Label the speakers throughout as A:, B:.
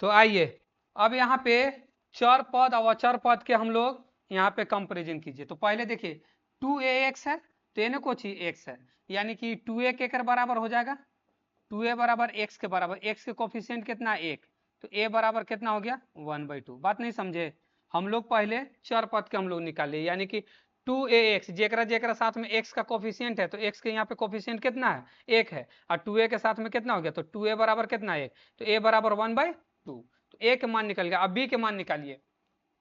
A: तो आइए अब यहाँ पे चर पद और अचर पद के हम लोग यहाँ पे कंपेरिजन कीजिए। तो पहले देखिए 2ax है तो एने को चाहिए x है, यानी कि 2a के बराबर हो जाएगा 2a बराबर x के बराबर, x के कोफिशिएंट कितना 1, तो a बराबर कितना हो गया 1/2। बात नहीं समझे, हम लोग पहले चर पद के हम लोग निकाले, यानी कि 2ax जेकरा जेकरा साथ में x का कोफिशिएंट है तो x के यहाँ पे कोफिशिएंट कितना है 1 है, और 2a के साथ में कितना हो गया, तो 2a बराबर कितना 1, तो a बराबर 1/2, तो a के मान निकल गया। अब b के मान निकालिए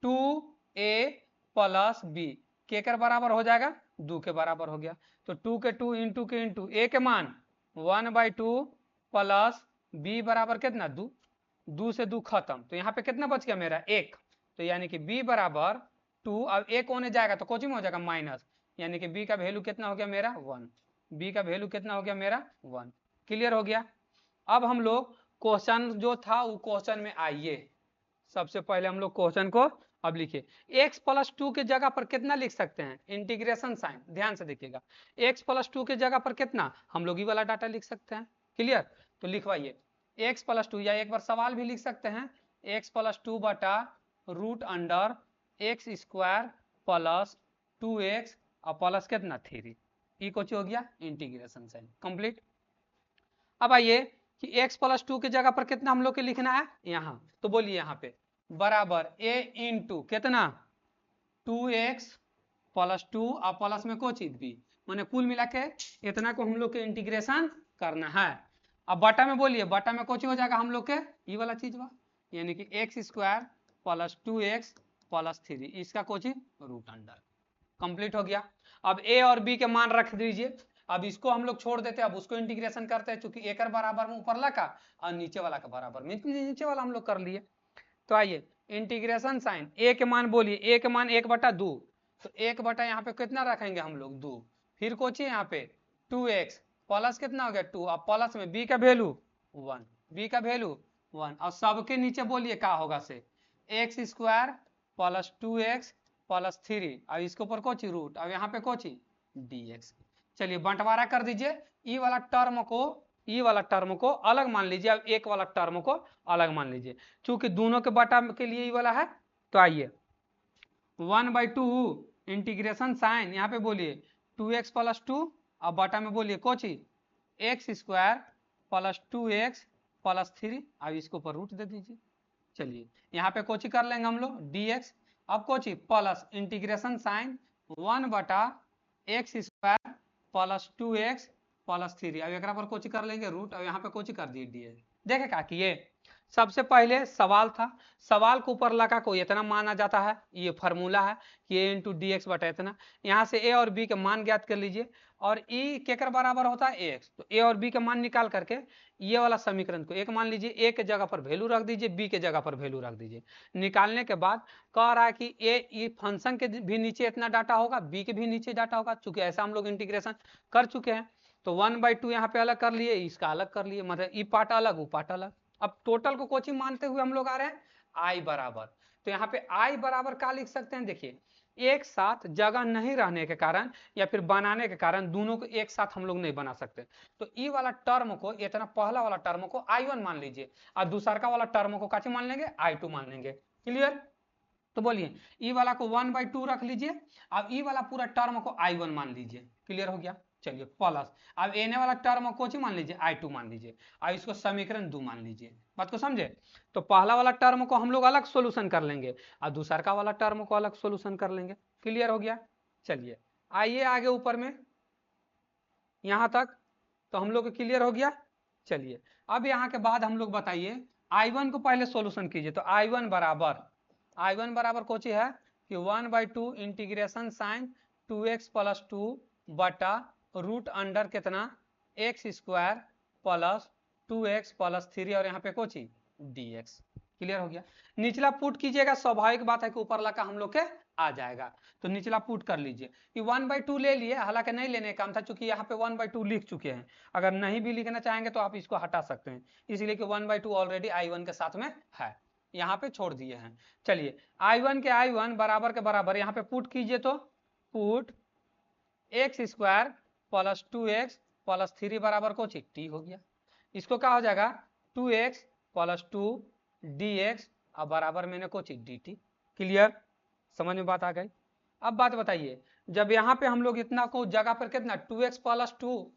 A: 2a प्लस b के कर बराबर हो जाएगा 2 के बराबर हो गया, तो 2 के 2 इंटू के इंटू a के मान 1/2 प्लस b बराबर कितना 2, 2 से 2 खत्म, तो यहाँ पे कितना बच गया मेरा 1, तो यानी कि b बराबर 2, अब 1 होने जाएगा तो कोचिंग हो जाएगा माइनस, यानी कि b का वैल्यू कितना हो गया मेरा 1, b का वैल्यू कितना हो गया मेरा 1। क्लियर हो गया। अब हम लोग क्वेश्चन जो था वो क्वेश्चन में आइए, सबसे पहले हम लोग क्वेश्चन को अब लिखिए। x प्लस 2 के जगह पर कितना लिख सकते हैं, इंटीग्रेशन साइन ध्यान से देखिएगा, x प्लस 2 के जगह पर कितना हम लोग ये वाला डाटा लिख सकते हैं। क्लियर, तो लिखवाइए x प्लस 2, या एक बार सवाल भी लिख सकते हैं x प्लस 2 बटा root under X square plus 2x और प्लस कितना 3, ये कुछ हो गया इंटीग्रेशन साइन कंप्लीट। अब आइए कि x प्लस 2 की जगह पर कितना हम लोग के लिखना है यहाँ, तो बोलिए यहाँ पे बराबर a इंटू कितना 2x प्लस 2 और प्लस में को चीज भी, मैंने कुल मिला के इतना को हम लोग के इंटीग्रेशन करना है। अब बटा में बोलिए, बटा में कोची हो जाएगा हम लोग के ये वाला चीज हुआ, यानी कि x square plus 2x plus 3, इसका कोची रूट अंडर कंप्लीट हो गया। अब a और b के मान रख दीजिए, अब इसको हम लोग छोड़ देते हैं, अब उसको इंटीग्रेशन करते हैं, चूंकि एक बराबर में ऊपर का और नीचे वाला का बराबर में, नीचे वाला हम लोग कर लिए। तो आइए इंटीग्रेशन साइन a के मान बोलिए, a के मान 1/2, तो 1 यहाँ पे कितना रखेंगे हम लोग 2, फिर कोची यहाँ पे 2x प्लस कितना हो गया 2, अब प्लस में b का वैल्यू 1, b का वैल्यू 1, और सबके नीचे बोलिए क्या होगा से x square plus 2x plus 3, अब इसके ऊपर कोची रूट, अब यहाँ पे कोची dx। चलिए बंटवारा कर दीजिए, ई वाला टर्म को अलग मान लीजिए, अब एक वाला टर्म को अलग मान लीजिए, चूंकि दोनों के बटा के लिए ई वाला है। तो आइए 1/2 इंटीग्रेशन साइन यहाँ पे बोलिए 2x प्लस 2 और बटा में बोलिए Kochi x square plus 2x plus 3, अब इसके ऊपर रूट दे दीजिए। चलिए यहाँ पे कोची कर लेंगे हम लोग dx, अब कोची plus integration sine 1/x square plus 2x plus 3, अब एक पर कोची कर लेंगे रूट, अब यहाँ पे कोची कर दिए dx। देखे क्या किए, सबसे पहले सवाल था, सवाल के ऊपर लगा को इतना माना जाता है, ये फार्मूला है कि a इंटू डी एक्स बटा इतना, यहाँ से a और b के मान ज्ञात कर लीजिए, और e केकर बराबर होता है ax, तो a और b के मान निकाल करके ये वाला समीकरण को एक मान लीजिए, a के जगह पर वैल्यू रख दीजिए, b के जगह पर वैल्यू रख दीजिए। निकालने के बाद कह रहा है कि a फंक्शन के भी नीचे इतना डाटा होगा, b के भी नीचे डाटा होगा, चूंकि ऐसा हम लोग इंटीग्रेशन कर चुके हैं, तो 1/2 यहाँ पे अलग कर लिए, इसका अलग कर लिए, मतलब ई पार्ट अलग वो पार्ट अलग। अब टोटल को कोचिंग मानते हुए हम लोग आ रहे हैं आई बराबर, तो यहाँ पे आई बराबर क्या लिख सकते हैं, देखिए एक साथ जगह नहीं रहने के कारण या फिर बनाने के कारण दोनों को एक साथ हम लोग नहीं बना सकते, तो ई वाला टर्म को, इतना पहला वाला टर्म को I1 मान लीजिए, और दूसरा वाला टर्म को काची मान लेंगे I2 मान लेंगे। क्लियर, तो बोलिए ई वाला को 1/2 रख लीजिए, अब ई वाला पूरा टर्म को I1 मान लीजिए। क्लियर हो गया, चलिए प्लस अब एने वाला टर्म को मान लीजिए I2 मान लीजिए, अब इसको समीकरण 2 मान लीजिए। बात को समझे, तो पहला वाला टर्म को हम लोग अलग सोल्यूशन कर लेंगे और दूसरा वाला टर्म को अलग सोल्यूशन कर लेंगे। क्लियर हो गया, चलिए आइए आगे ऊपर में यहां तक, तो हम लोग क्लियर हो गया। चलिए अब यहाँ के बाद हम लोग बताइए I1 को पहले सोल्यूशन कीजिए, तो I1 बराबर कोची है कि 1/2 इंटीग्रेशन साइन 2x प्लस 2 बटा रूट अंडर कितना x square plus 2x plus 3, और यहाँ पे कोची dx। क्लियर हो गया, निचला पुट कीजिएगा, स्वाभाविक बात है कि ऊपर लगा हम लोग के आ जाएगा, तो निचला पुट कर लीजिए। ये 1/2 ले लिए, हालांकि नहीं लेने का काम था, चूंकि यहाँ पे 1/2 लिख चुके हैं, अगर नहीं भी लिखना चाहेंगे तो आप इसको हटा सकते हैं, इसलिए कि 1/2 ऑलरेडी I1 के साथ में है, यहाँ पे छोड़ दिए हैं। चलिए I1 के I1 बराबर के बराबर यहाँ पे पुट कीजिए, तो put x square plus 2x plus 3 बराबर को टी हो गया, इसको क्या हो जाएगा 2x प्लस 2 dx और बराबर मैंने कोची dt। क्लियर, समझ में बात आ गई। अब बात बताइए, जब यहाँ पे हम लोग इतना को जगह पर कितना 2x प्लस 2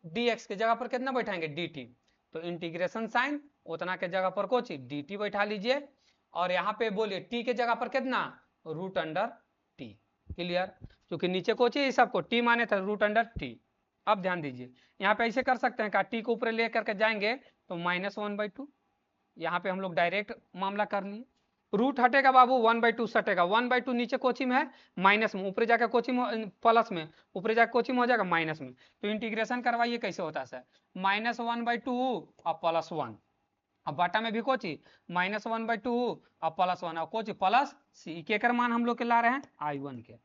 A: dx के जगह पर कितना बैठाएंगे dt, तो इंटीग्रेशन साइन उतना के जगह पर कोची dt बैठा लीजिए, और यहाँ पे बोलिए t के जगह पर कितना रूट अंडर t। क्लियर, क्योंकि नीचे कोची है सबको t माने था रूट अंडर t। अब ध्यान दीजिए, यहाँ पे ऐसे कर सकते हैं का t को ऊपर ले करके जाएंगे तो -1/2, यहाँ पे हम लोग डायरेक्ट मामला कर लिए। रूट हटेगा बाबू 1/2 सटेगा, 1/2 नीचे कोची में है माइनस में, ऊपर जाकर कोची में प्लस में, ऊपर जाकर कोची में हो जाएगा माइनस में। तो इंटीग्रेशन करवाइए कैसे होता है सर, -1/2 और +1, अब बाटा में भी कोची -1/2 और +1 और कोची प्लस सी के कर मान हम लोग के ला रहे हैं I1 के।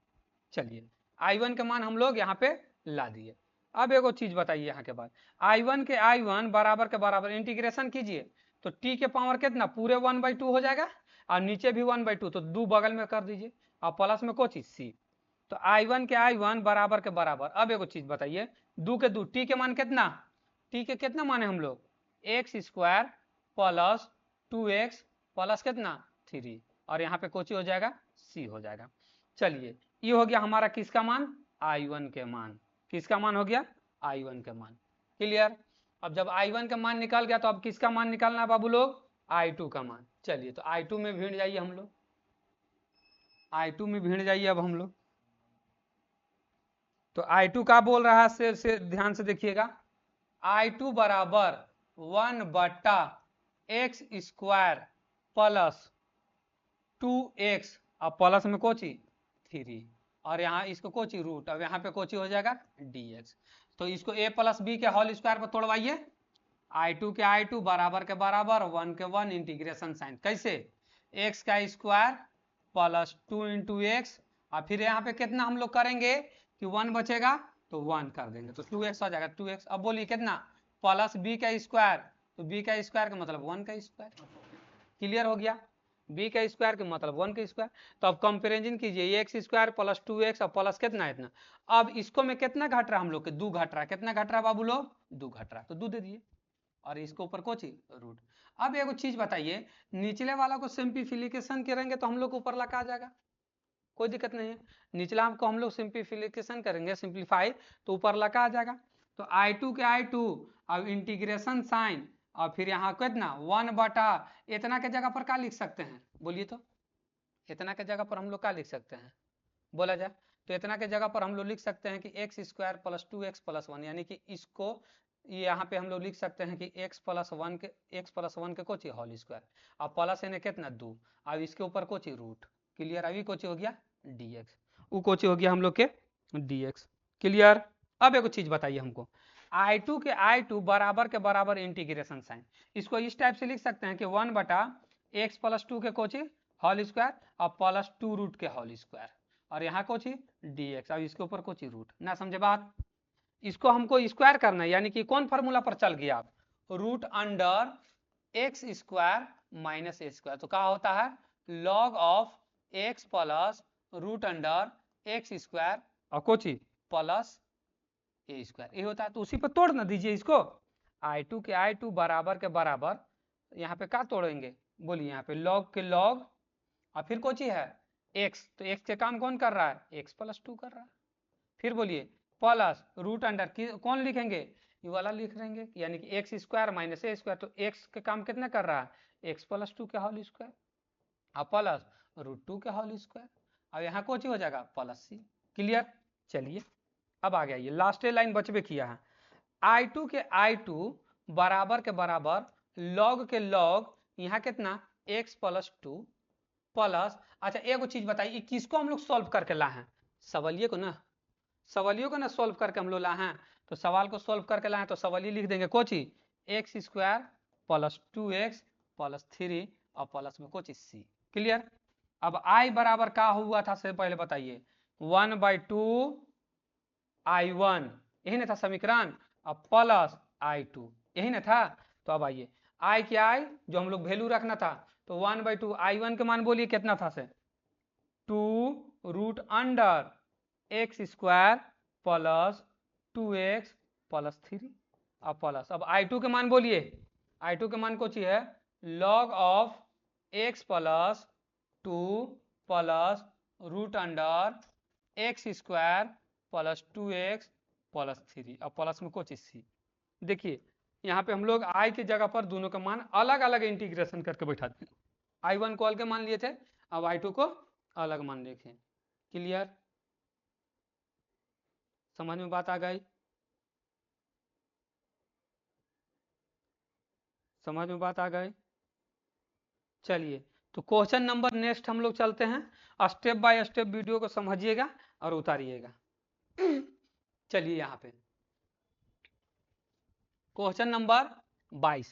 A: चलिए I1 के मान हम लोग यहाँ पे ला दिए। अब एगो चीज बताइए यहाँ के बाद, I1 के I1 बराबर के बराबर इंटीग्रेशन कीजिए तो t के पावर कितना पूरे 1/2 हो जाएगा, और नीचे भी 1/2, तो 2 बगल में कर दीजिए और प्लस में कोची c। तो I1 के I1 बराबर के बराबर। अब एगो चीज बताइए, 2 के 2 t के मान कितना, t के कितना माने हम लोग x² प्लस 2x प्लस कितना 3, और यहाँ पे कोची हो जाएगा c हो जाएगा। चलिए ये हो गया हमारा किसका मान I1 के मान, किसका मान हो गया I1 के मान। क्लियर, अब जब I1 का मान निकल गया तो अब किसका मान निकालना है बाबू लोग I2 का मान। चलिए तो I2 में भिड़ जाइए हम लोग, I2 में भिड़ जाइए अब हम लोग। तो I2 का बोल रहा है से ध्यान से देखिएगा, I2 बराबर 1/x² प्लस 2x और प्लस में कोची 3, और यहाँ इसको कोची रूट, अब यहाँ पे कोची हो जाएगा dx। तो इसको a प्लस बी के होल स्क्वायर पर तोड़वाइए, I2 के I2 बराबर के बराबर 1 के 1 इंटीग्रेशन साइन कैसे x का स्क्वायर प्लस 2 इंटू एक्स, और फिर यहाँ पे कितना हम लोग करेंगे कि 1 बचेगा तो 1 कर देंगे तो 2x हो जाएगा 2x। अब बोलिए कितना प्लस b का स्क्वायर, तो b का स्क्वायर का मतलब 1 का स्क्वायर। क्लियर हो गया, b का स्क्वायर के मतलब 1 का स्क्वायर। तो अब कंपेरिजन कीजिए x² प्लस 2x और प्लस कितना इतना, अब इसको में कितना घट रहा है हम लोग के 2 घट रहा है, कितना घट रहा है बाबू लोग 2 घट रहा है, तो 2 दे दिए, और इसके ऊपर कोची रूट। अब एगो चीज बताइए, निचले वाला को सिंप्लीफिकेशन करेंगे तो हम लोग ऊपर ला आ जाएगा, कोई दिक्कत नहीं है, निचला को हम लोग सिंप्लीफिकेशन करेंगे सिंप्लीफाई तो ऊपर ला आ जाएगा। तो I2 के I2 अब इंटीग्रेशन साइन, और फिर यहाँ कितना 1 बटा इतना के जगह पर क्या लिख सकते हैं बोलिए, तो इतना के जगह पर हम लोग क्या लिख सकते हैं बोला जाए, तो इतना के जगह पर हम लोग लिख सकते हैं कि x² प्लस 2x प्लस 1, यानी कि इसको यहाँ पे हम लोग लिख सकते हैं कि x प्लस 1 के कोची होल स्क्वायर, और प्लस इन्हें कितना 2, अब इसके ऊपर कोची रूट। क्लियर, अभी कोची हो गया dx, वो कोची हो गया हम लोग के dx। क्लियर, अब एक चीज बताइए हमको, I2 के I2 बराबर के बराबर इंटीग्रेशन साइन, इसको इस टाइप से लिख सकते हैं कि 1 बटा x प्लस 2 के कोची होल स्क्वायर और प्लस 2 रूट के होल स्क्वायर, और यहाँ कोची dx, अब इसके ऊपर कोची रूट। ना समझे बात, इसको हमको स्क्वायर करना है, यानी कि कौन फार्मूला पर चल गया आप, root under x² minus a², तो क्या होता है log of x plus root under x² और कोची प्लस a², ये होता है। तो उसी पर तोड़ ना दीजिए इसको, I2 के I2 बराबर के बराबर, यहाँ पे क्या तोड़ेंगे बोलिए, यहाँ पे लॉग के लॉग और फिर कोची है x, तो x के काम कौन कर रहा है x प्लस 2 कर रहा है, फिर बोलिए प्लस रूट अंडर कौन लिखेंगे ये वाला लिख देंगे, यानी कि x² माइनस a², तो x के काम कितना कर रहा है x प्लस 2 के होल स्क्वायर और प्लस रूट 2 के होल स्क्वायर, अब यहाँ कोची हो जाएगा प्लस c। क्लियर, चलिए अब आ गया ये लास्ट लाइन बचबे किया है, I2 के I2 बराबर के बराबर लॉग के लॉग यहाँ कितना x प्लस 2 प्लस, अच्छा एक चीज बताइए किसको हम लोग सॉल्व करके लाए हैं सवालिये को ना, सवालियों को ना सॉल्व करके हम लोग लाए हैं, तो सवाल को सॉल्व करके लाए हैं तो सवालिये लिख देंगे Kochi x² plus 2x plus 3 और प्लस में कोची c। क्लियर, अब I बराबर क्या हुआ था से पहले बताइए 1/2 I1, यही ना था समीकरण, अब प्लस I2 यही ना था। तो अब आइए I के I जो हम लोग वैल्यू रखना था, तो 1/2 I1 के मान बोलिए कितना था से 2 root under x² plus 2x plus 3 और प्लस, अब I2 के मान बोलिए, I2 के मान को चाहिए log of x plus 2 plus root under X square plus 2x plus 3 और प्लस में कुछ सी। देखिए यहाँ पे हम लोग i की जगह पर दोनों का मान अलग अलग इंटीग्रेशन करके बैठा दें। i1 को अलग मान लिए थे, अब i2 को अलग मान देखें। क्लियर? समझ में बात आ गई? समझ में बात आ गई? चलिए तो क्वेश्चन नंबर नेक्स्ट हम लोग चलते हैं। स्टेप बाय स्टेप वीडियो को समझिएगा और उतारिएगा। चलिए यहाँ पे क्वेश्चन नंबर 22।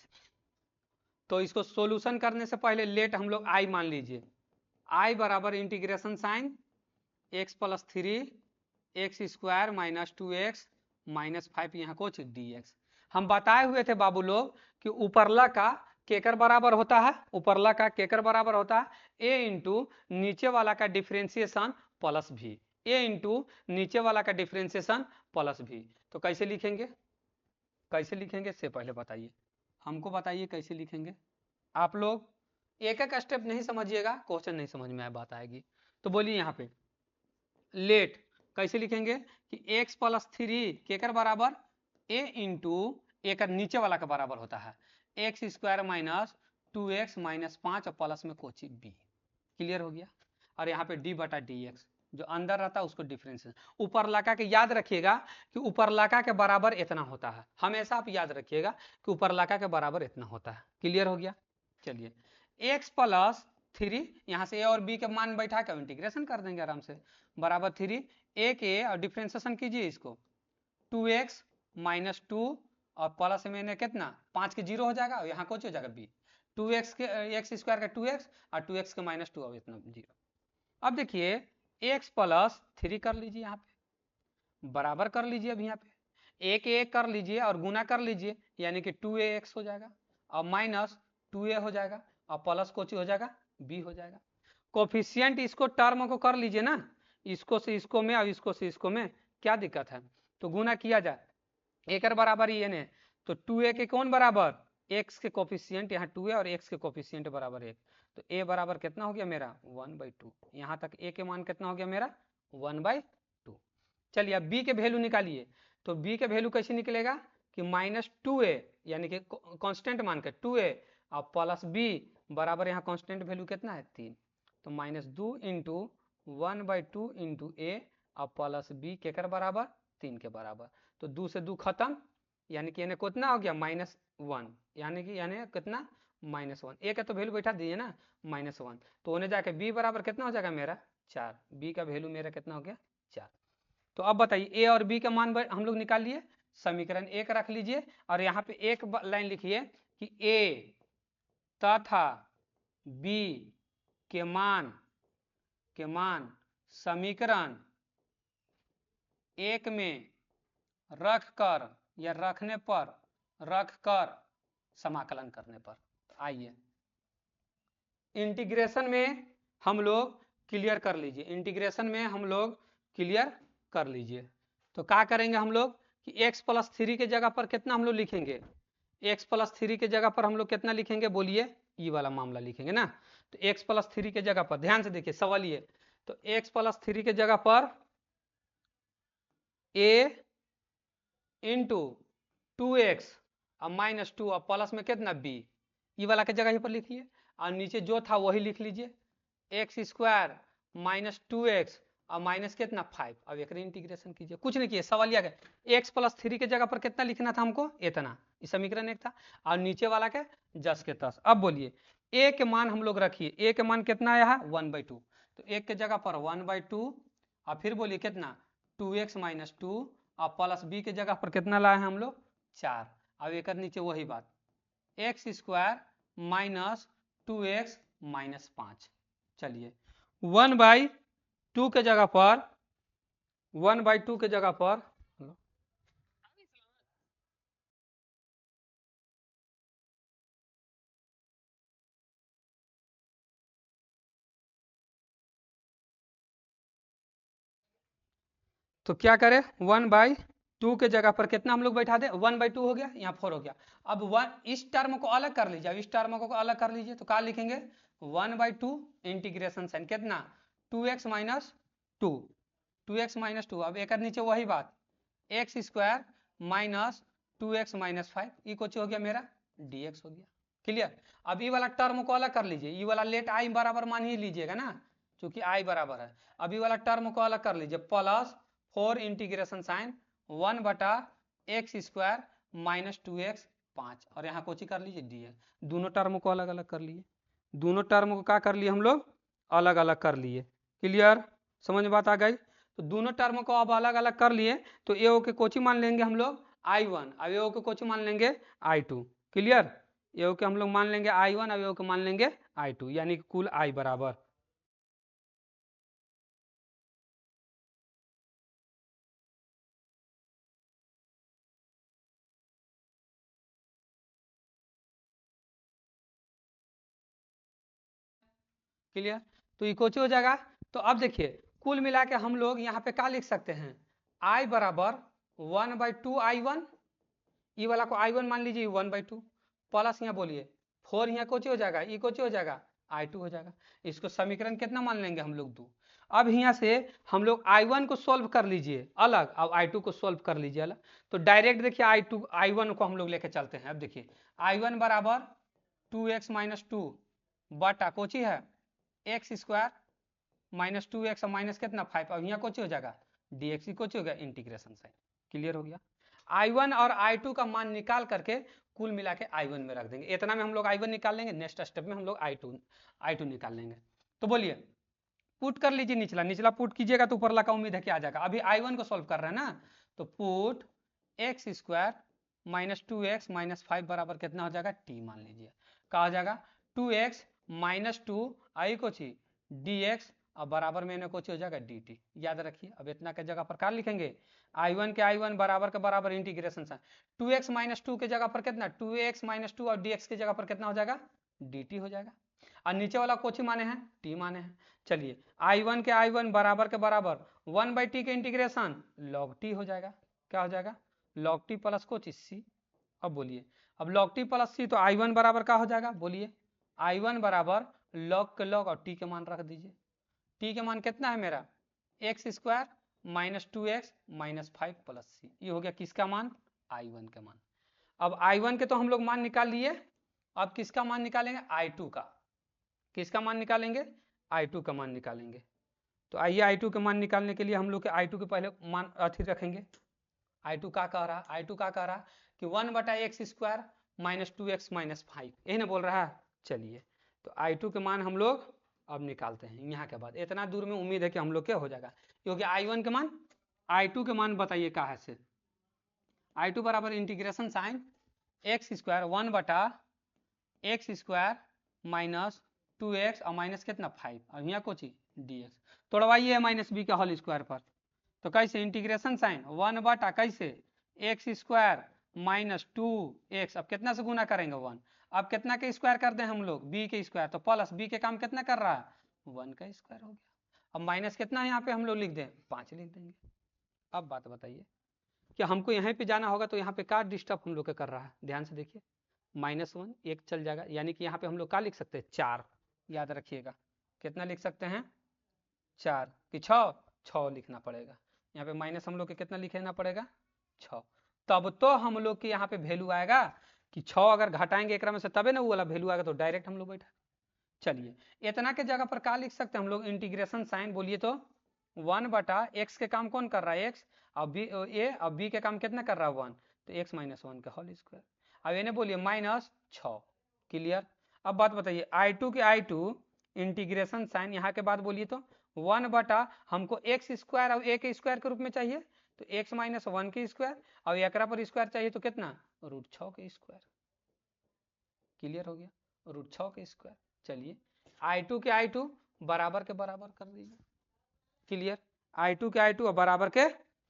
A: तो इसको सॉल्यूशन करने से पहले लेट हम लोग i मान लीजिए। i बराबर integration sine x plus 3 X square minus 2x minus 5 यहाँ कुछ dx। हम बताए हुए थे बाबू लोग कि ऊपरला का केकर बराबर होता है, ऊपरला का केकर बराबर होता है a इंटू नीचे वाला का डिफ्रेंसिएशन प्लस भी, a इंटू नीचे वाला का डिफ्रेंसिएशन प्लस भी। तो कैसे लिखेंगे, कैसे लिखेंगे इससे पहले बताइए, हमको बताइए कैसे लिखेंगे। आप लोग एक एक स्टेप नहीं समझिएगा, क्वेश्चन नहीं समझ में आए बात आएगी। तो बोलिए यहाँ पे लेट कैसे लिखेंगे कि x प्लस 3 केकर बराबर a इंटू एक नीचे वाला का बराबर होता है x square minus 2x minus 5 और प्लस में कोची b। क्लियर हो गया? और यहाँ पे d बटा dx जो अंदर रहता है उसको डिफरेंस। ऊपर लाका के याद रखिएगा कि ऊपर लाका के बराबर इतना होता है, हमेशा आप याद रखिएगा कि ऊपर लाका के बराबर इतना होता है। क्लियर हो गया? चलिए x प्लस 3 यहाँ से a और b के मान बैठा कर इंटीग्रेशन कर देंगे आराम से, बराबर 3 a के और डिफ्रेंसिएशन कीजिए इसको 2x माइनस 2 और प्लस में कितना 5 के 0 हो जाएगा और यहाँ कुछ हो जाएगा b 2x के एक्स स्क्वायर का 2x और 2x के माइनस 2 और इतना 0। अब देखिए x प्लस 3 कर लीजिए, यहाँ पे बराबर कर लीजिए, अब यहाँ पे एक एक कर लीजिए और गुना कर लीजिए यानी कि 2ax हो जाएगा और माइनस 2a हो जाएगा और प्लस कोची हो जाएगा b हो जाएगा। कोफिशियंट इसको टर्म को कर लीजिए ना, इसको से इसको में और इसको से इसको में, क्या दिक्कत है। तो गुना किया जाए एक बराबर ही है तो 2a के कौन बराबर x के कोफिशियंट यहाँ 2a और x के कोफिशियंट बराबर 1, तो a बराबर कितना हो गया मेरा 1/2। यहाँ तक a के मान कितना हो गया मेरा 1/2। चलिए अब b के वैल्यू निकालिए, तो b के वैल्यू कैसे निकलेगा कि माइनस 2a यानी कि कांस्टेंट मान के 2a और प्लस b बराबर यहाँ कांस्टेंट वैल्यू कितना है 3, तो -2 इंटू 1/2 इंटू a और प्लस b के कर बराबर 3 के बराबर। तो 2 से 2 खत्म यानी कि कितना हो गया -1 यानी कि कितना -1। a का तो वैल्यू बैठा दिए ना -1, तो होने जाके b बराबर कितना हो जाएगा मेरा 4, b का वैल्यू मेरा कितना हो गया 4। तो अब बताइए a और b का मान हम लोग निकाल लिए, समीकरण 1 रख लीजिए और यहाँ पे एक लाइन लिखिए कि a तथा b के मान समीकरण 1 में रखकर या रखने पर रखकर समाकलन करने पर। आइए इंटीग्रेशन में हम लोग क्लियर कर लीजिए, इंटीग्रेशन में हम लोग क्लियर कर लीजिए। तो क्या करेंगे हम लोग कि x प्लस 3 के जगह पर कितना हम लोग लिखेंगे, x प्लस 3 के जगह पर हम लोग कितना लिखेंगे बोलिए, ये वाला मामला लिखेंगे ना। तो x प्लस 3 के जगह पर ध्यान से देखिए सवाल ये, तो x प्लस 3 के जगह पर a इंटू 2x और माइनस 2 और प्लस में कितना b, ये वाला के जगह पर लिखिए और नीचे जो था वही लिख लीजिए एक्स स्क्वायर माइनस 2x और माइनस कितना 5। अब एक इंटीग्रेशन कीजिए, कुछ नहीं किए सवाल आ गया। x प्लस 3 के जगह पर कितना लिखना था हमको इतना, इस समीकरण 1 था और नीचे वाला के जस के तस। अब बोलिए a के मान हम लोग रखिए, a के मान कितना आया है 1/2, तो 1 के जगह पर 1/2 और फिर बोलिए कितना 2x माइनस 2 और प्लस b के जगह पर कितना लाए हैं हम लोग 4। अब एक नीचे वही बात x square minus 2x minus 5। चलिए 1/2 के जगह पर 1/2 के जगह पर तो क्या करें 1/2 2 के जगह पर कितना हम लोग बैठा दे 1/2 हो गया, यहाँ 4 हो गया। अब 1 इस टर्म को अलग कर लीजिए, अब इस टर्म को अलग कर लीजिए तो क्या लिखेंगे 1/2 इंटीग्रेशन साइन कितना 2x माइनस 2, 2x माइनस 2। अब एक नीचे वही बात x square minus 2x minus 5 ये कुछ हो गया मेरा dx हो गया। क्लियर। अब ये वाला टर्म को अलग कर लीजिए, ये वाला लेट आई बराबर मान ही लीजिएगा ना, क्योंकि आई बराबर है। अब ये वाला टर्म को अलग कर लीजिए plus 4 integration sine 1/x square minus 2x 5 और यहाँ कोची कर लीजिए dx। दोनों टर्म को अलग अलग कर लिए, दोनों टर्म को क्या कर लिए हम लोग अलग अलग कर लिए। क्लियर, समझ में बात आ गई। तो दोनों टर्म को अब अलग अलग कर लिए तो ए के कोची मान लेंगे हम लोग I1, अब ए के कोची मान लेंगे I2। क्लियर, ए के हम लोग मान लेंगे I1, अब ए के मान लेंगे I2, यानी कि कुल I बराबर क्लियर। तो ये कोची हो जाएगा। तो अब देखिए कुल मिला के हम लोग यहाँ पे क्या लिख सकते हैं I बराबर 1/2 I1, ये वाला को I1 मान लीजिए 1/2 प्लस यहाँ बोलिए 4 यहाँ कोची हो जाएगा ये कोची हो जाएगा I2 हो जाएगा। इसको समीकरण कितना मान लेंगे हम लोग 2। अब यहाँ से हम लोग I1 को सोल्व कर लीजिए अलग, अब I2 को सोल्व कर लीजिए अलग। तो डायरेक्ट देखिए I1 को हम लोग लेके चलते हैं। अब देखिए I1 बराबर 2x माइनस 2 बटा कोची है एक्स स्क्वायर माइनस 2x और माइनस कितना 5। अब यहाँ कोची हो जाएगा dx कोची हो गया इंटीग्रेशन साइन। क्लियर हो गया। I1 और I2 का मान निकाल करके कुल मिला के I1 में रख देंगे। इतना में हम लोग I1 निकाल लेंगे, नेक्स्ट स्टेप में हम लोग I2 निकाल लेंगे। तो बोलिए पुट कर लीजिए, निचला निचला पुट कीजिएगा तो ऊपर का उम्मीद है कि आ जाएगा। अभी I1 को सॉल्व कर रहे हैं ना, तो put x square minus 2x minus 5 बराबर कितना हो जाएगा t मान लीजिए। क्या हो जाएगा 2x माइनस 2 आई कोची dx और बराबर में कोची हो जाएगा dt। याद रखिए अब इतना के जगह पर क्या लिखेंगे I1 के I1 बराबर के बराबर इंटीग्रेशन साइन 2x माइनस 2 के जगह पर कितना 2x माइनस 2 और dx के जगह पर कितना हो जाएगा dt हो जाएगा। और नीचे वाला कोची माने हैं t माने हैं। चलिए I1 के I1 बराबर के बराबर 1/t के इंटीग्रेशन log t हो जाएगा। क्या हो जाएगा log t plus Kochi c। अब बोलिए अब log t प्लस c तो I1 बराबर क्या हो जाएगा बोलिए I1 बराबर log के log और t के मान रख दीजिए। t के मान कितना है मेरा X square minus 2x minus 5 plus C, ये हो गया किसका मान I1 का मान। अब I1 के तो हम लोग मान निकाल लिए, अब किसका मान निकालेंगे I2 का। किसका मान निकालेंगे I2 का मान निकालेंगे। तो आइए I2 के मान निकालने के लिए हम लोग के I2 के पहले मान अथी रखेंगे। I2 का कह रहा I2 का कह रहा कि 1/x square minus 2x minus 5, यही ना बोल रहा है। चलिए तो I2 के मान हम लोग अब निकालते हैं। यहाँ के बाद इतना दूर में उम्मीद है कि हम लोग क्या हो जाएगा, क्योंकि I1 के मान I2 के मान बताइए क्या है से I2 बराबर integration sine x square 1/x square minus 2x और माइनस कितना 5 और यहाँ कुछ dx तोड़वाइए माइनस बी के होल स्क्वायर पर। तो कैसे इंटीग्रेशन साइन 1/, कैसे एक्स स्क्वायर माइनस 2x, अब कितना से गुना करेंगे 1, अब कितना के स्क्वायर कर दें हम लोग b के स्क्वायर, तो प्लस b के काम कितना कर रहा है 1 का स्क्वायर हो गया। अब माइनस कितना यहाँ पे हम लोग लिख दें 5 लिख देंगे। अब बात बताइए कि हमको यहाँ पे जाना होगा तो यहाँ पे क्या डिस्टर्ब हम लोग का कर रहा है, ध्यान से देखिए -1 एक चल जाएगा, यानी कि यहाँ पे हम लोग क्या लिख सकते हैं 4। याद रखिएगा कितना लिख सकते हैं 4 कि 6 लिखना पड़ेगा। यहाँ पे माइनस हम लोग के कितना लिखना पड़ेगा 6, तब तो हम लोग के यहाँ पे वैल्यू आएगा कि 6 अगर घटाएंगे एक में से तबे ना वो वाला वैल्यू आएगा, तो डायरेक्ट हम लोग बैठा। चलिए इतना के जगह पर क्या लिख सकते हैं हम लोग इंटीग्रेशन साइन, बोलिए तो 1/x के काम कौन कर रहा है x, अब b a, अब b के काम कितना कर रहा है 1, तो x माइनस 1 का होल स्क्वायर। अब इन्हें बोलिए -6। क्लियर। अब बात बताइए I2 के I2 इंटीग्रेशन साइन यहाँ के बाद बोलिए तो 1/, हमको x स्क्वायर और a के स्क्वायर के रूप में चाहिए, तो x माइनस 1 के स्क्वायर और एकरा पर स्क्वायर चाहिए तो कितना √6 के स्क्वायर। क्लियर हो गया √6 के स्क्वायर। चलिए I2 के I2 बराबर के बराबर कर दीजिए। क्लियर, I2 के I2 बराबर के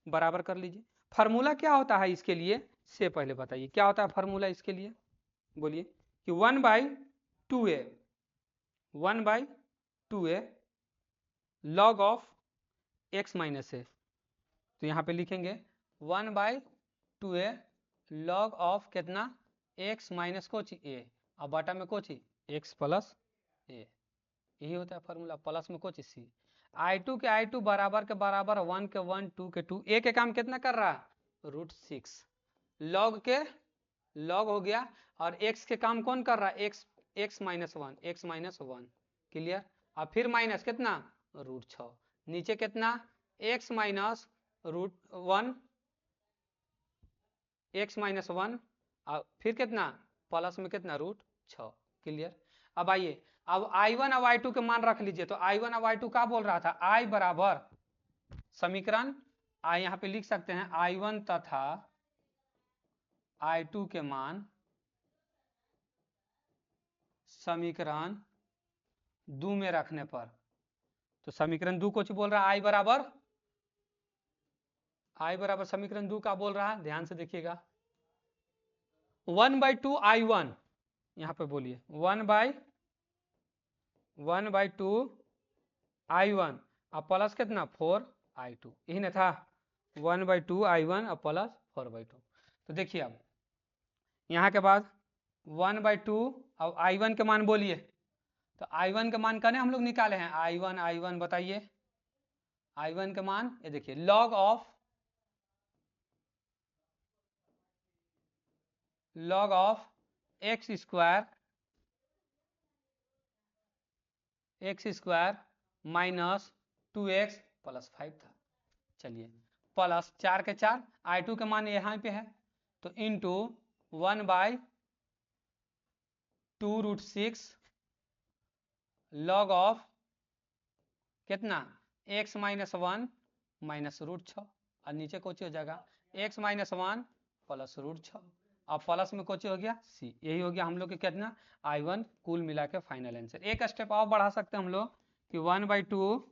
A: बराबर कर लीजिए। फार्मूला क्या होता है इसके लिए से पहले बताइए क्या होता है फार्मूला इसके लिए, बोलिए कि 1/2a log of x minus A. तो यहाँ पे लिखेंगे 1/2a log ऑफ कितना x माइनस कोची a और बटा में कोची x प्लस a, यही होता है फॉर्मूला। प्लस में कोची c, i2 के i2 बराबर के बराबर 1 के 1 2 के 2, a के काम कितना कर रहा √6, log के log हो गया, और x के काम कौन कर रहा है x माइनस 1 क्लियर। और फिर माइनस कितना √6, नीचे कितना x माइनस √1 x माइनस 1 और फिर कितना प्लस में कितना √6 क्लियर। अब आइए अब i1 और i2 के मान रख लीजिए। तो i1 और i2 क्या बोल रहा था, i बराबर समीकरण i यहाँ पे लिख सकते हैं i1 तथा i2 के मान समीकरण 2 में रखने पर, तो समीकरण 2 कुछ बोल रहा है i बराबर समीकरण 2 का बोल रहा है, ध्यान से देखिएगा 1/2 i1, यहाँ पे बोलिए 1/2 i1 और प्लस कितना 4 i2, यही ना था 1/2 i1 और प्लस 4/2। तो देखिए अब यहाँ के बाद 1/2 और i1 के मान बोलिए। तो i1 के मान कने हम लोग निकाले हैं, i1 बताइए i1 के मान, ये देखिए log of x square minus 2x plus 5 था। चलिए प्लस 4 के 4, i2 के मान यहाँ पे है, तो इंटू 1/2√6 log ऑफ कितना x माइनस 1 माइनस √6, और नीचे कोची हो जाएगा x माइनस 1 प्लस √6 और प्लस में कोची हो गया c, यही हो गया हम लोग के कितना i1 कुल मिला के फाइनल आंसर। एक स्टेप और बढ़ा सकते हैं हम लोग कि 1/2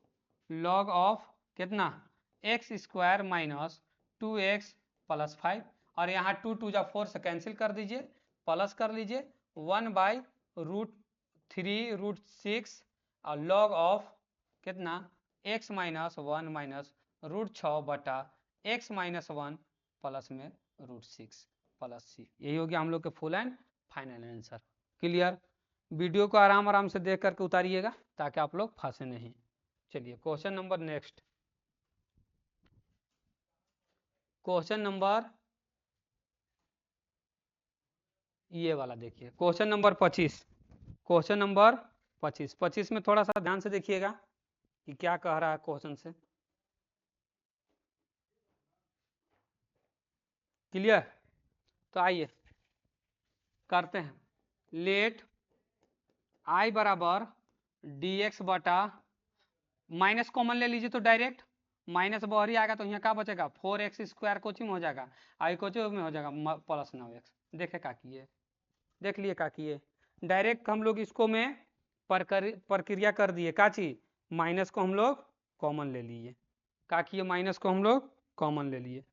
A: log ऑफ कितना x square minus 2x plus 5, और यहाँ 2 2 जा 4 से कैंसिल कर दीजिए, प्लस कर लीजिए 1/√3√6 और log ऑफ कितना x माइनस 1 माइनस √6 बटा x माइनस 1 प्लस में √6 प्लस c, यही हो गया हम लोग के full and final answer. Clear. Video को आराम से देख करके उतारिएगा ताकि आप लोग फंसे नहीं। चलिए question number next, question number ये वाला देखिए, क्वेश्चन नंबर 25। क्वेश्चन नंबर 25 में थोड़ा सा ध्यान से देखिएगा कि क्या कह रहा है क्वेश्चन से। क्लियर। तो आइए करते हैं, लेट i बराबर dx बटा, माइनस कॉमन ले लीजिए तो डायरेक्ट माइनस बाहर ही आएगा, तो यहाँ क्या बचेगा 4x स्क्वायर कोचिंग हो जाएगा, आई कोचिंग में हो जाएगा प्लस 9x। देखे का किए, देख लिए का किए, डायरेक्ट हम लोग इसको में प्रक्रिया कर दिए, का चीज माइनस को हम लोग कॉमन ले लिए, का किए माइनस को हम लोग कॉमन ले लिए।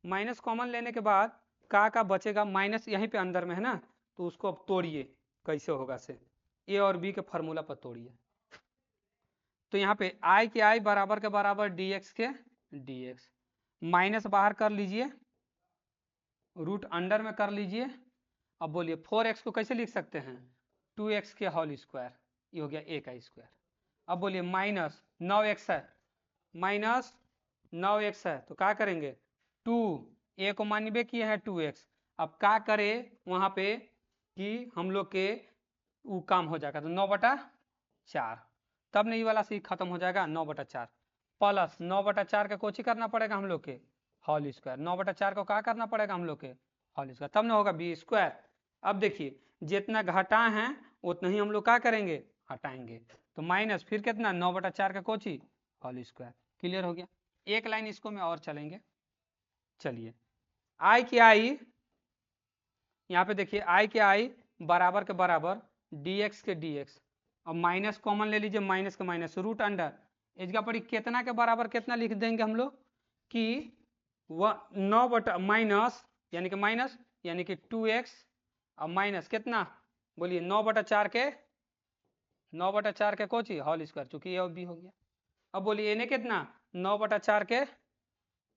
A: माइनस कॉमन लेने के बाद का बचेगा, माइनस यहीं पे अंदर में है ना, तो उसको अब तोड़िए कैसे होगा से, ए और बी के फार्मूला पर तोड़िए। तो यहाँ पे i के i बराबर के बराबर dx के dx, माइनस बाहर कर लीजिए, रूट अंडर में कर लीजिए। अब बोलिए 4x को कैसे लिख सकते हैं 2x के होल स्क्वायर, ये हो गया a का स्क्वायर। अब बोलिए माइनस 9x है, माइनस 9x है, तो क्या करेंगे 2 a को मानबे किए हैं 2x, अब क्या करे वहां पे कि हम लोग के वो काम हो जाएगा, तो 9/4, तब नहीं वाला सी खत्म हो जाएगा 9/4 प्लस 9/4 का कोची करना पड़ेगा हम लोग के होल स्क्वायर, 9/4 को क्या करना पड़ेगा हम लोग के होल स्क्वायर, तब ना होगा बी स्क्वायर। अब देखिए जितना घटा है उतना ही हम लोग क्या करेंगे हटाएंगे, तो माइनस फिर कितना 9/4 का कोची होल स्क्वायर। क्लियर हो गया। एक लाइन इसको में और चलेंगे। चलिए आई के आई, यहाँ पे देखिए आई के आई बराबर के बराबर dx के dx, अब माइनस कॉमन ले लीजिए, माइनस का माइनस रूट अंडर इसका पड़ी कितना के बराबर कितना लिख देंगे हम लोग कि 9 बटा माइनस यानी कि 2x और माइनस कितना बोलिए 9/4 के कोची होल स्क्वायर, चूंकि ये बी हो गया। अब बोलिए इन्हें कितना 9/4 के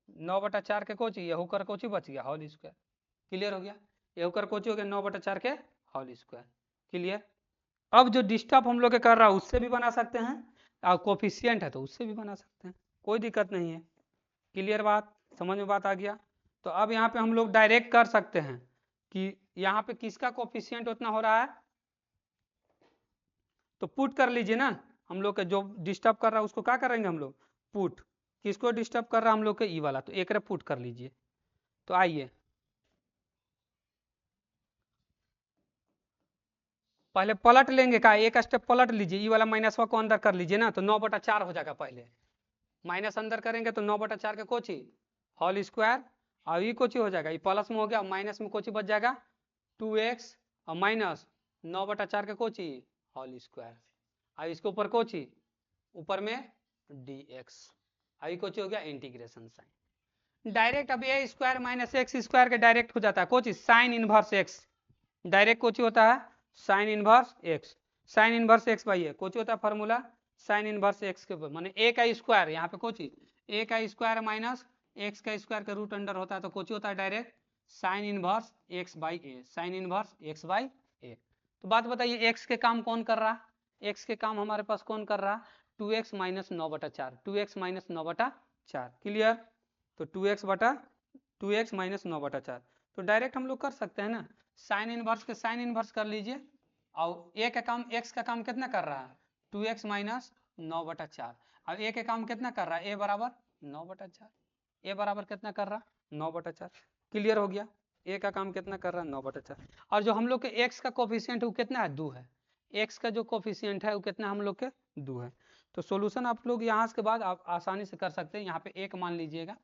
A: 9/4 के कोची ये होकर कोची बच गया होल स्क्वायर। क्लियर हो गया, ये होकर कोची हो गया 9/4 के होल स्क्वायर। क्लियर। अब जो डिस्टर्ब हम लोग के कर रहा है उससे भी बना सकते हैं, और कोफिशियंट है तो उससे भी बना सकते हैं, कोई दिक्कत नहीं है। क्लियर बात, समझ में बात आ गया। तो अब यहाँ पे हम लोग डायरेक्ट कर सकते हैं कि यहाँ पे किसका कोफिशियंट उतना हो रहा है, तो पुट कर लीजिए ना। हम लोग के जो डिस्टर्ब कर रहा है उसको क्या करेंगे हम लोग, पुट। किसको डिस्टर्ब कर रहा है हम लोग के ई वाला, तो एक पुट कर लीजिए। तो आइए पहले पलट लेंगे, का एक स्टेप पलट लीजिए, ई वाला माइनस को अंदर कर लीजिए ना, तो 9/4 हो जाएगा। पहले माइनस अंदर करेंगे तो 9/4 के कोची होल स्क्वायर, और ये कोची हो जाएगा, ये प्लस में हो गया, माइनस में कोची बच जाएगा 2x, और माइनस 9/4 के कोची होल स्क्वायर, और इसके ऊपर कोची ऊपर में dx, अभी कोची हो गया इंटीग्रेशन साइन। डायरेक्ट अब A square minus X square के डायरेक्ट हो जाता है कोची साइन इनवर्स एक्स, डायरेक्ट कोची होता है sine inverse X. Sine inverse X भाई है कोची होता है फॉर्मूला साइन इनवर्स एक्स के ऊपर, माने ए का स्क्वायर, यहाँ पे कोची ए का स्क्वायर माइनस एक्स का स्क्वायर का रूट अंडर होता है, तो कोची होता है direct sine inverse X by A, sine inverse X by A. तो बात बताइए एक्स के काम कौन कर रहा, एक्स के काम हमारे पास कौन कर रहा, 2x minus 9/4, 2x minus 9/4। Clear. तो 2x माइनस 9/4, तो डायरेक्ट हम लोग कर सकते हैं ना, साइन इनवर्स के साइन इनवर्स कर लीजिए, और ए का काम एक्स का काम कितना कर रहा है 2x माइनस 9/4, अब ए का काम कितना कर रहा है ए बराबर 9/4, ए बराबर कितना कर रहा 9/4। क्लियर हो गया, ए का काम कितना कर रहा है 9/4, और जो हम लोग के एक्स का कोफिशिएंट वो कितना है 2 है, एक्स का जो कोफिशिएंट है वो कितना हम लोग के 2 है। तो सॉल्यूशन आप लोग यहाँ के बाद आप आसानी से कर सकते हैं, यहाँ पे एक मान लीजिएगा,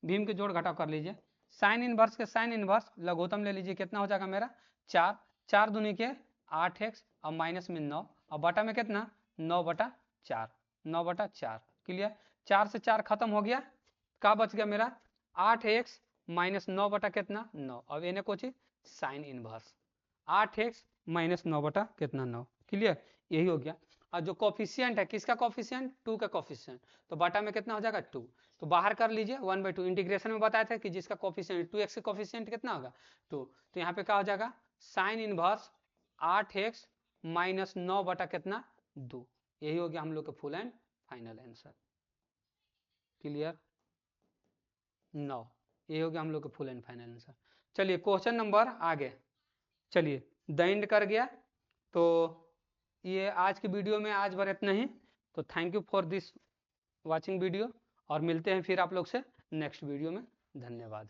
A: भीम के जोड़ घटाव कर लीजिए, साइन इनवर्स के साइन इनवर्स लघुत्तम ले लीजिए, कितना हो जाएगा मेरा 4, 4 दूनी के 8x, और माइनस में 9, और बटा में कितना 9/4, 9/4। क्लियर, 4 से 4 खत्म हो गया, क्या बच गया मेरा 8x माइनस 9 बटा कितना 9, अब इन्हें कुछ साइन इनवर्स 8x माइनस 9 बटा कितना 9। क्लियर, यही हो गया। और जो कोफिशिएंट है किसका कोफिशिएंट 2 का कोफिशिएंट, तो बटा में कितना हो जाएगा 2, तो बाहर कर लीजिए 1/2, इंटीग्रेशन में बताया था कि जिसका कोफिशिएंट 2x का कोफिशिएंट कितना होगा 2, तो यहाँ पे क्या हो जाएगा साइन इनवर्स 8x माइनस 9 बटा कितना 2, यही हो गया हम लोग का full and final answer. Clear 9, ये हो गया हम लोग का फुल एंड फाइनल आंसर। चलिए क्वेश्चन नंबर आगे, चलिए द एंड कर गया। तो ये आज की वीडियो में आज बार इतना ही, तो thank you for this watching video, और मिलते हैं फिर आप लोग से नेक्स्ट वीडियो में। धन्यवाद।